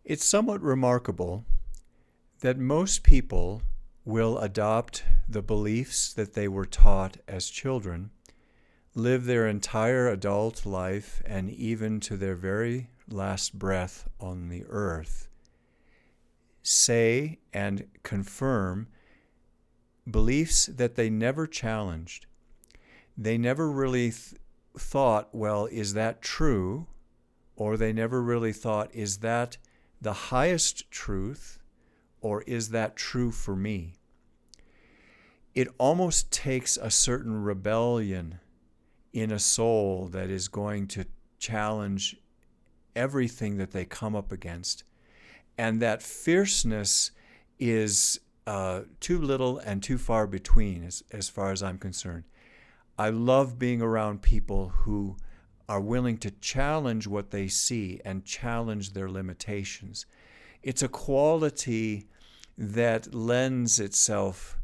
It's somewhat remarkable that most people will adopt the beliefs that they were taught as children, live their entire adult life, and even to their very last breath on the earth, say and confirm beliefs that they never challenged. They never really thought, well, is that true? Or they never really thought, is that the highest truth? Or is that true for me? It almost takes a certain rebellion in a soul that is going to challenge everything that they come up against. And that fierceness is too little and too far between as far as I'm concerned. I love being around people who are willing to challenge what they see and challenge their limitations. It's a quality that lends itself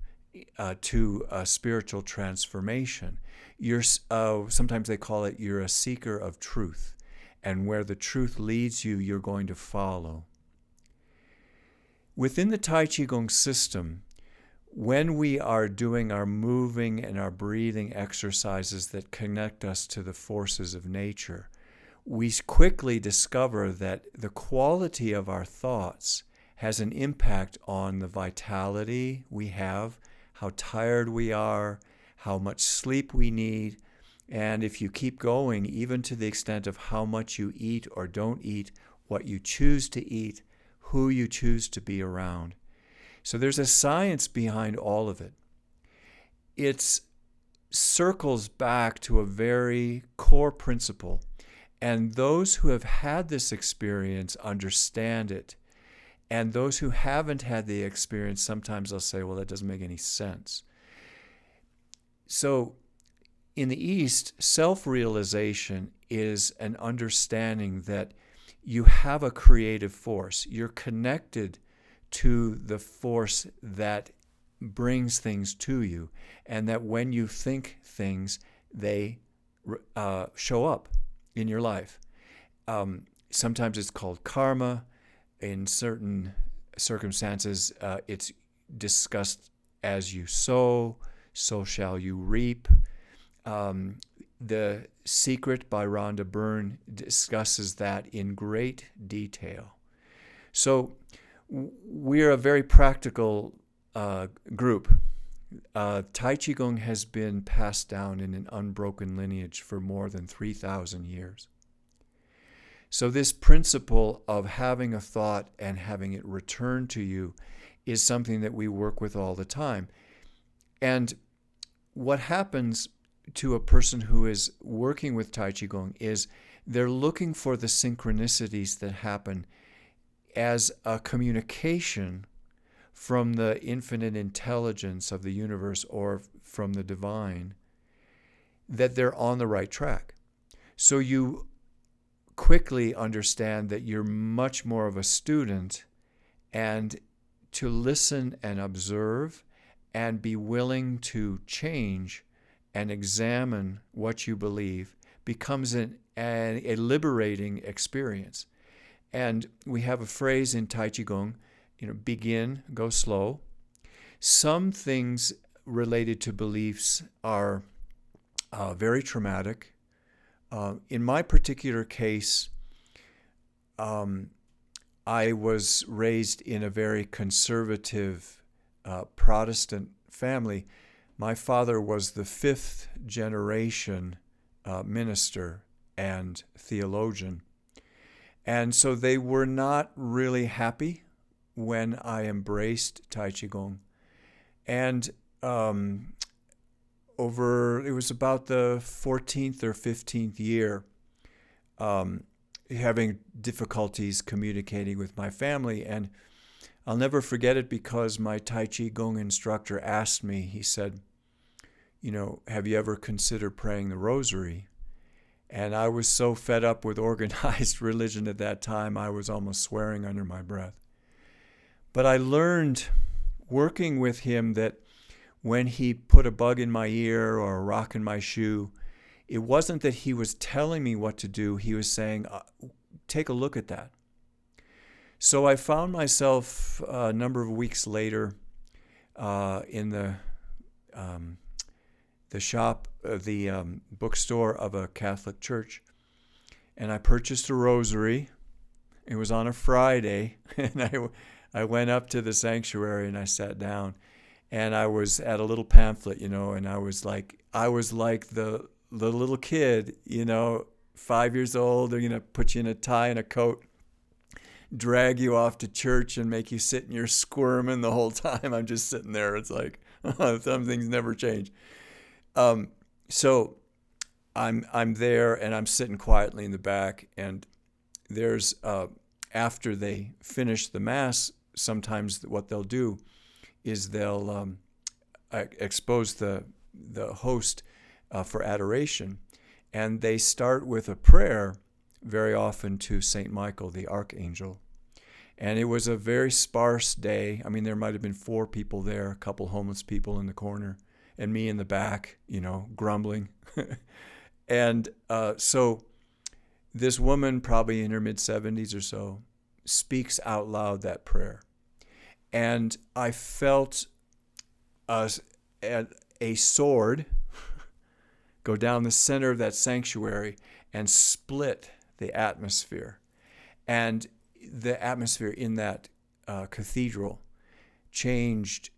to a spiritual transformation. Sometimes they call it you're a seeker of truth, and where the truth leads you, you're going to follow. Within the Tai Chi Gung system, when we are doing our moving and our breathing exercises that connect us to the forces of nature, we quickly discover that the quality of our thoughts has an impact on the vitality we have, how tired we are, how much sleep we need, and if you keep going, even to the extent of how much you eat or don't eat, what you choose to eat, who you choose to be around. So there's a science behind all of it. It circles back to a very core principle, and those who have had this experience understand it. And those who haven't had the experience, sometimes they'll say, well, that doesn't make any sense. So in the East, self-realization is an understanding that you have a creative force. You're connected to the force that brings things to you, and that when you think things, they show up in your life. Sometimes it's called karma. In certain circumstances, it's discussed as you sow, so shall you reap. The Secret by Rhonda Byrne discusses that in great detail. So we're a very practical group. Tai Chi Gung has been passed down in an unbroken lineage for more than 3,000 years. So this principle of having a thought and having it return to you is something that we work with all the time. And what happens to a person who is working with Tai Chi Gung is they're looking for the synchronicities that happen as a communication from the infinite intelligence of the universe or from the divine, that they're on the right track. So you quickly understand that you're much more of a student, and to listen and observe and be willing to change and examine what you believe becomes a liberating experience. And we have a phrase in Tai Chi Gung, begin, go slow. Some things related to beliefs are very traumatic. In my particular case, I was raised in a very conservative Protestant family. My father was the fifth generation minister and theologian. And so they were not really happy when I embraced Tai Chi Gung. And it was about the 14th or 15th year, having difficulties communicating with my family. And I'll never forget it because my Tai Chi Gung instructor asked me, he said, have you ever considered praying the rosary? And I was so fed up with organized religion at that time, I was almost swearing under my breath. But I learned working with him that when he put a bug in my ear or a rock in my shoe, it wasn't that he was telling me what to do. He was saying, take a look at that. So I found myself a number of weeks later in the shop, the bookstore of a Catholic church, and I purchased a rosary. It was on a Friday, and I went up to the sanctuary and I sat down, and I was at a little pamphlet, and I was like the little kid, 5 years old. They're gonna put you in a tie and a coat, drag you off to church, and make you sit, and you're squirming the whole time. I'm just sitting there. It's like some things never change. So I'm there, and I'm sitting quietly in the back, and there's after they finish the Mass, sometimes what they'll do is they'll expose the host for adoration, and they start with a prayer, very often to Saint Michael, the Archangel. And it was a very sparse day. I mean, there might have been 4 people there, a couple homeless people in the corner, and me in the back, grumbling. And so this woman, probably in her mid-70s or so, speaks out loud that prayer. And I felt a sword go down the center of that sanctuary and split the atmosphere. And the atmosphere in that cathedral changed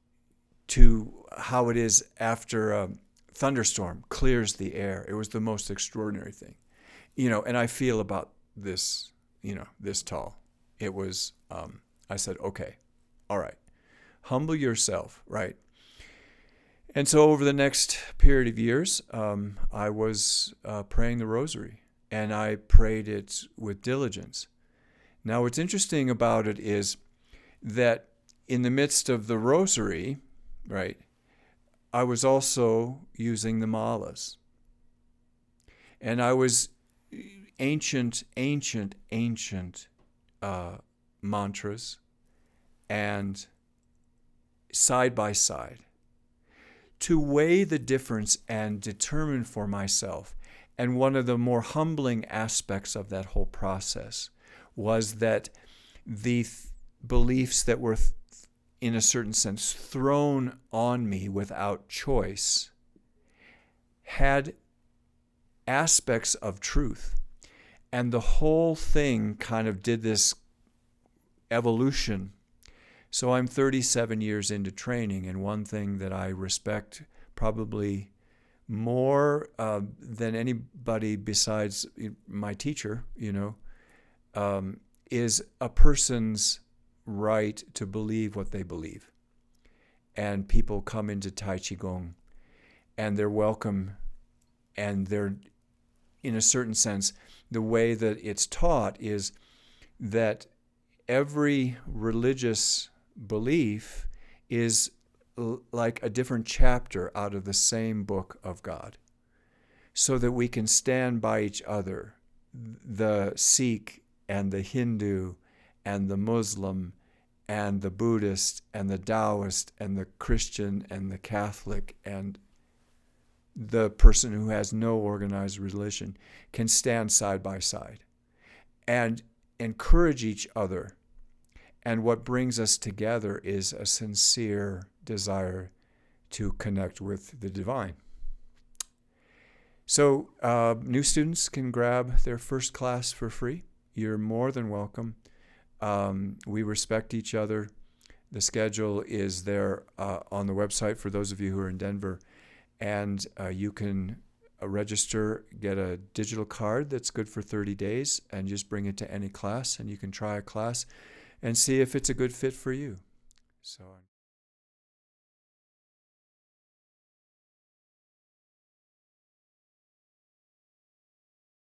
to how it is after a thunderstorm clears the air. It was the most extraordinary thing. And I feel about this, this tall. It was, I said, okay, all right, humble yourself, right? And so over the next period of years, I was praying the rosary, and I prayed it with diligence. Now, what's interesting about it is that in the midst of the rosary, right, I was also using the malas. And I was ancient mantras, and side by side, to weigh the difference and determine for myself. And one of the more humbling aspects of that whole process was that the beliefs that were, in a certain sense, thrown on me without choice had aspects of truth. And the whole thing kind of did this evolution. So I'm 37 years into training, and one thing that I respect probably more than anybody besides my teacher, is a person's right to believe what they believe. And people come into Tai Chi Gong, and they're welcome, and they're, in a certain sense, the way that it's taught is that every religious belief is like a different chapter out of the same book of God, so that we can stand by each other, the Sikh and the Hindu and the Muslim and the Buddhist and the Taoist and the Christian and the Catholic and the person who has no organized religion can stand side by side and encourage each other. And what brings us together is a sincere desire to connect with the divine. So new students can grab their first class for free. You're more than welcome. We respect each other. The schedule is there on the website for those of you who are in Denver. And you can register, get a digital card that's good for 30 days, and just bring it to any class, and you can try a class and see if it's a good fit for you. So.